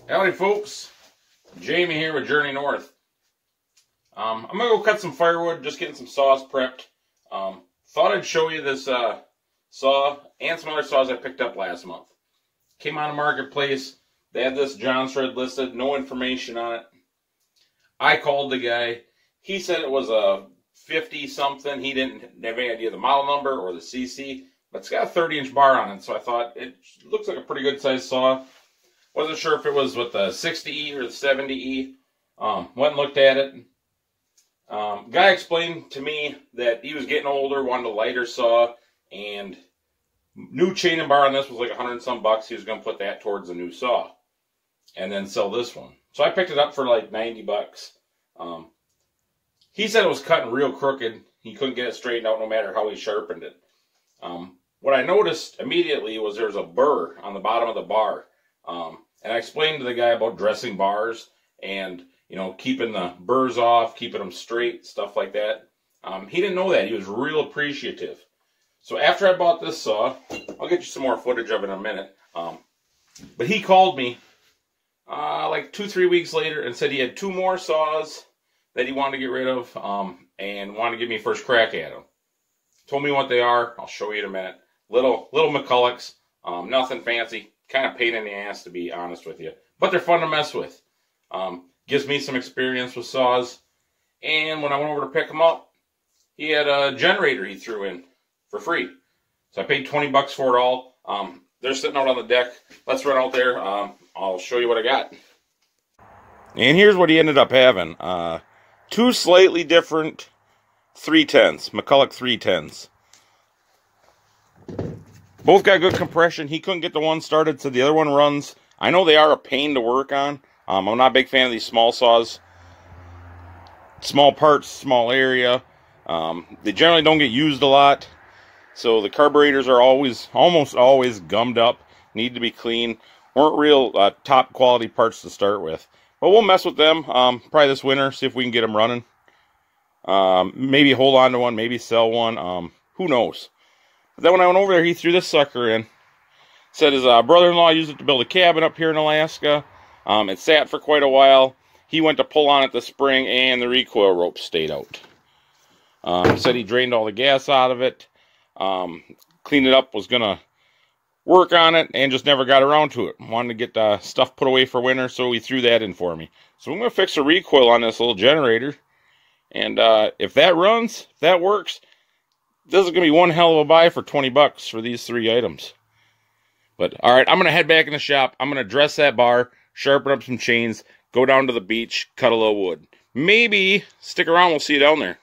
Howdy folks, Jamie here with Journey North. I'm going to go cut some firewood, just getting some saws prepped. Thought I'd show you this saw and some other saws I picked up last month. Came on the marketplace, they had this Jonsreds listed, no information on it. I called the guy, he said it was a 50 something, he didn't have any idea the model number or the CC, but it's got a 30-inch bar on it, so I thought it looks like a pretty good sized saw. Wasn't sure if it was with the 60E or the 70E. Went and looked at it. Guy explained to me that he was getting older, wanted a lighter saw, and new chain and bar on this was like $100 and some bucks. He was going to put that towards a new saw and then sell this one. So I picked it up for like 90 bucks. He said it was cutting real crooked. He couldn't get it straightened out no matter how he sharpened it. What I noticed immediately was there was a burr on the bottom of the bar. And I explained to the guy about dressing bars and, you know, keeping the burrs off, keeping them straight, stuff like that. He didn't know that. He was real appreciative. So after I bought this saw, I'll get you some more footage of it in a minute. But he called me like 2-3 weeks later and said he had 2 more saws that he wanted to get rid of and wanted to give me first crack at them. Told me what they are. I'll show you in a minute. Little McCullochs, nothing fancy. Kind of pain in the ass, to be honest with you. But they're fun to mess with. Gives me some experience with saws. And when I went over to pick them up, he had a generator he threw in for free. So I paid 20 bucks for it all. They're sitting out on the deck. Let's run out there. I'll show you what I got. And here's what he ended up having. 2 slightly different 310s. McCulloch 310s. Both got good compression. He couldn't get the one started, so the other one runs. I know they are a pain to work on. I'm not a big fan of these small saws. Small parts, small area. They generally don't get used a lot. So the carburetors are almost always gummed up. Need to be clean. Weren't real top quality parts to start with. But we'll mess with them probably this winter. See if we can get them running. Maybe hold on to one. Maybe sell one. Who knows? But then when I went over there, he threw this sucker in. Said his brother-in-law used it to build a cabin up here in Alaska. It sat for quite a while. He went to pull on it the spring, and the recoil rope stayed out. Said he drained all the gas out of it. Cleaned it up, was going to work on it, and just never got around to it. Wanted to get stuff put away for winter, so he threw that in for me. So I'm going to fix the recoil on this little generator. And if that runs, if that works, this is going to be one hell of a buy for 20 bucks for these 3 items. But, alright, I'm going to head back in the shop. I'm going to dress that bar, sharpen up some chains, go down to the beach, cut a little wood. Maybe stick around, we'll see you down there.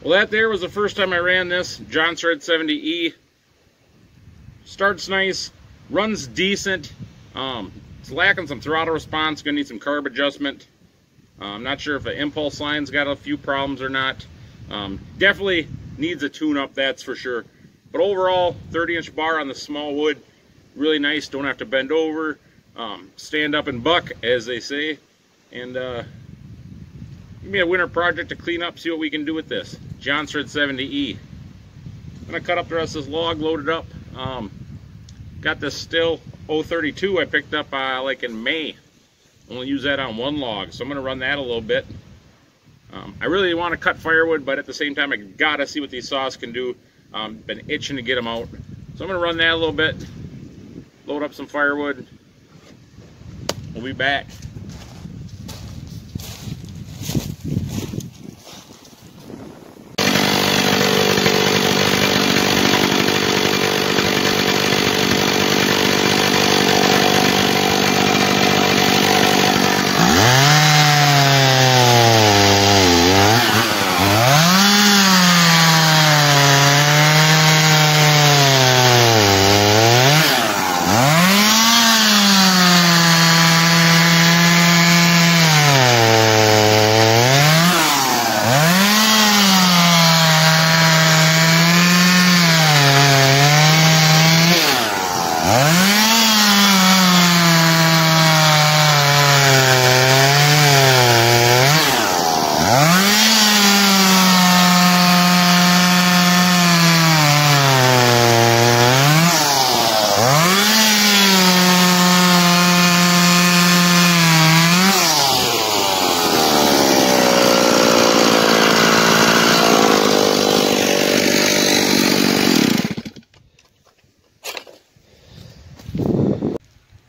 Well, that there was the first time I ran this Jonsreds 70E. Starts nice, runs decent. It's lacking some throttle response, gonna need some carb adjustment. I'm not sure if the impulse line's got a few problems or not. Definitely needs a tune-up, that's for sure. But overall, 30-inch bar on the small wood, really nice. Don't have to bend over, stand up and buck, as they say. And give me a winter project to clean up, see what we can do with this Jonsreds 70E. I'm gonna cut up the rest of this log, load it up. Got this stihl 032 I picked up like in May. Only use that on one log, so I'm gonna run that a little bit. I really want to cut firewood, but at the same time I gotta see what these saws can do. Been itching to get them out, so I'm gonna run that a little bit, load up some firewood. We'll be back.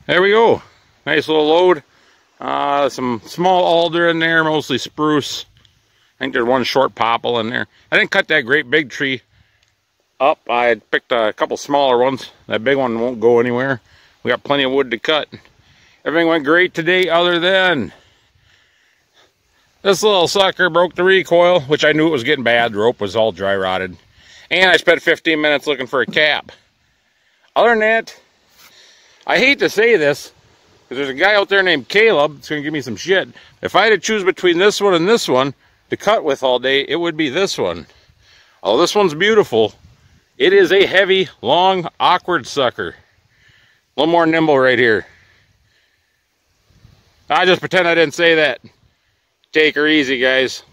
There we go. Nice little load. Some small alder in there, mostly spruce. I think there's one short popple in there. I didn't cut that great big tree up. I picked a couple smaller ones. That big one won't go anywhere. We got plenty of wood to cut. Everything went great today other than this little sucker broke the recoil, which I knew it was getting bad. The rope was all dry rotted. And I spent 15 minutes looking for a cap. Other than that, I hate to say this, because there's a guy out there named Caleb that's going to give me some shit. If I had to choose between this one and this one to cut with all day, it would be this one. Although this one's beautiful, it is a heavy, long, awkward sucker. A little more nimble right here. I just pretend I didn't say that. Take her easy, guys.